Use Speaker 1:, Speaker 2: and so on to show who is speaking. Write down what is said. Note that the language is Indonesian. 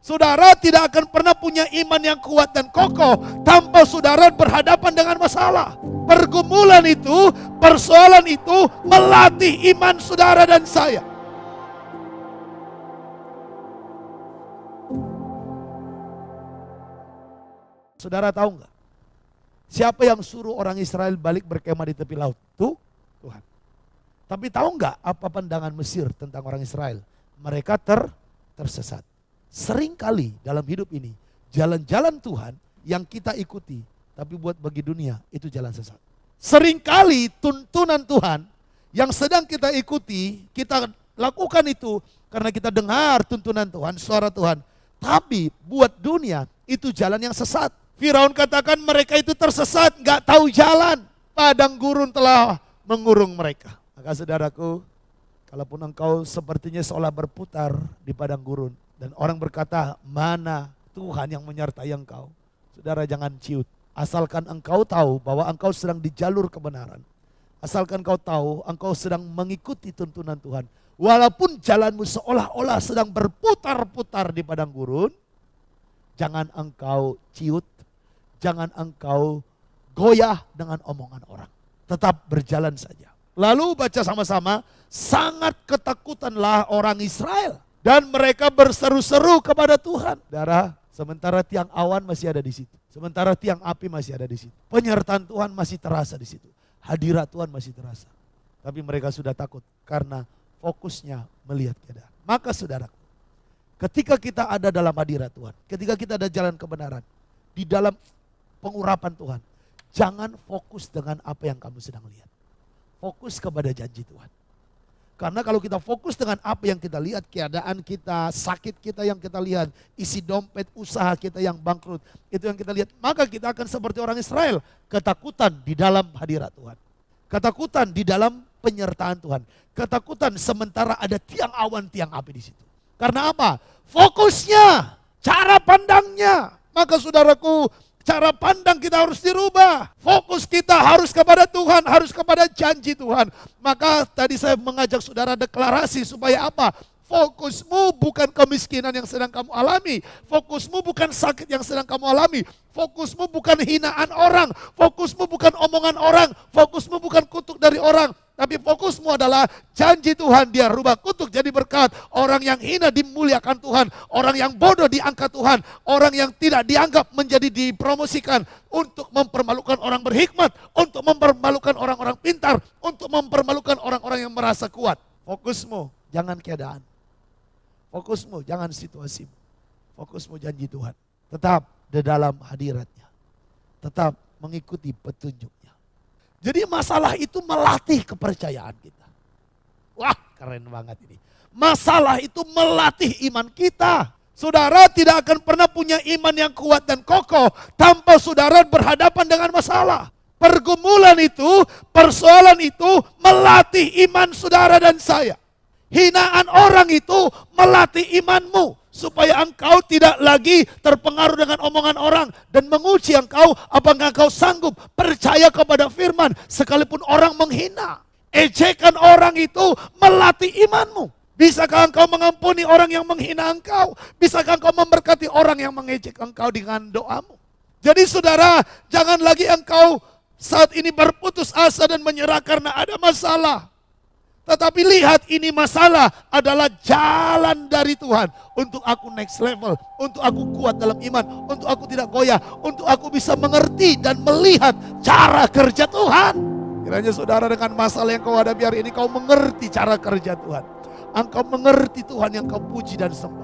Speaker 1: Saudara tidak akan pernah punya iman yang kuat dan kokoh tanpa saudara berhadapan dengan masalah. Pergumulan itu, persoalan itu melatih iman saudara dan saya. Saudara tahu nggak? Siapa yang suruh orang Israel balik berkemah di tepi laut? Tuhan. Tapi tahu nggak apa pandangan Mesir tentang orang Israel? Mereka tersesat. Seringkali dalam hidup ini, jalan-jalan Tuhan yang kita ikuti, tapi buat bagi dunia itu jalan sesat. Seringkali tuntunan Tuhan yang sedang kita ikuti, kita lakukan itu karena kita dengar tuntunan Tuhan, suara Tuhan. Tapi buat dunia itu jalan yang sesat. Firaun katakan mereka itu tersesat, gak tahu jalan. Padang gurun telah mengurung mereka. Maka saudaraku, kalaupun engkau sepertinya seolah berputar di padang gurun, dan orang berkata, mana Tuhan yang menyertai engkau? Saudara jangan ciut. Asalkan engkau tahu bahwa engkau sedang di jalur kebenaran. Asalkan engkau tahu engkau sedang mengikuti tuntunan Tuhan. Walaupun jalanmu seolah-olah sedang berputar-putar di padang gurun, jangan engkau ciut. Jangan engkau goyah dengan omongan orang. Tetap berjalan saja. Lalu baca sama-sama, sangat ketakutanlah orang Israel. Dan mereka berseru-seru kepada Tuhan. Saudara, sementara tiang awan masih ada di situ. Sementara tiang api masih ada di situ. Penyertaan Tuhan masih terasa di situ. Hadirat Tuhan masih terasa. Tapi mereka sudah takut karena fokusnya melihat keadaan. Maka saudara, ketika kita ada dalam hadirat Tuhan, ketika kita ada jalan kebenaran, di dalam pengurapan Tuhan, jangan fokus dengan apa yang kamu sedang lihat. Fokus kepada janji Tuhan. Karena kalau kita fokus dengan apa yang kita lihat, keadaan kita, sakit kita yang kita lihat, isi dompet, usaha kita yang bangkrut, itu yang kita lihat, maka kita akan seperti orang Israel, ketakutan di dalam hadirat Tuhan. Ketakutan di dalam penyertaan Tuhan. Ketakutan sementara ada tiang awan, tiang api di situ. Karena apa? Fokusnya, cara pandangnya. Maka saudaraku, cara pandang kita harus dirubah. Fokus kita harus kepada Tuhan, harus kepada janji Tuhan. Maka tadi saya mengajak saudara deklarasi supaya apa? Fokusmu bukan kemiskinan yang sedang kamu alami. Fokusmu bukan sakit yang sedang kamu alami. Fokusmu bukan hinaan orang. Fokusmu bukan omongan orang. Fokusmu bukan kutuk dari orang. Tapi fokusmu adalah janji Tuhan, dia rubah kutuk jadi berkat. Orang yang hina dimuliakan Tuhan. Orang yang bodoh diangkat Tuhan. Orang yang tidak dianggap menjadi dipromosikan. Untuk mempermalukan orang berhikmat. Untuk mempermalukan orang-orang pintar. Untuk mempermalukan orang-orang yang merasa kuat. Fokusmu jangan keadaan. Fokusmu jangan situasimu. Fokusmu janji Tuhan. Tetap di dalam hadiratnya. Tetap mengikuti petunjuknya. Jadi masalah itu melatih kepercayaan kita. Wah, keren banget ini. Masalah itu melatih iman kita. Saudara tidak akan pernah punya iman yang kuat dan kokoh tanpa saudara berhadapan dengan masalah. Pergumulan itu, persoalan itu melatih iman saudara dan saya. Hinaan orang itu melatih imanmu. Supaya engkau tidak lagi terpengaruh dengan omongan orang. Dan menguji engkau, apakah engkau sanggup percaya kepada firman. Sekalipun orang menghina. Ejekan orang itu melatih imanmu. Bisakah engkau mengampuni orang yang menghina engkau? Bisakah engkau memberkati orang yang mengejek engkau dengan doamu? Jadi saudara, jangan lagi engkau saat ini berputus asa dan menyerah karena ada masalah. Tetapi lihat, ini masalah adalah jalan dari Tuhan. Untuk aku next level, untuk aku kuat dalam iman, untuk aku tidak goyah, untuk aku bisa mengerti dan melihat cara kerja Tuhan. Kiranya saudara dengan masalah yang kau hadapi hari ini, kau mengerti cara kerja Tuhan. Engkau mengerti Tuhan yang kau puji dan sembah.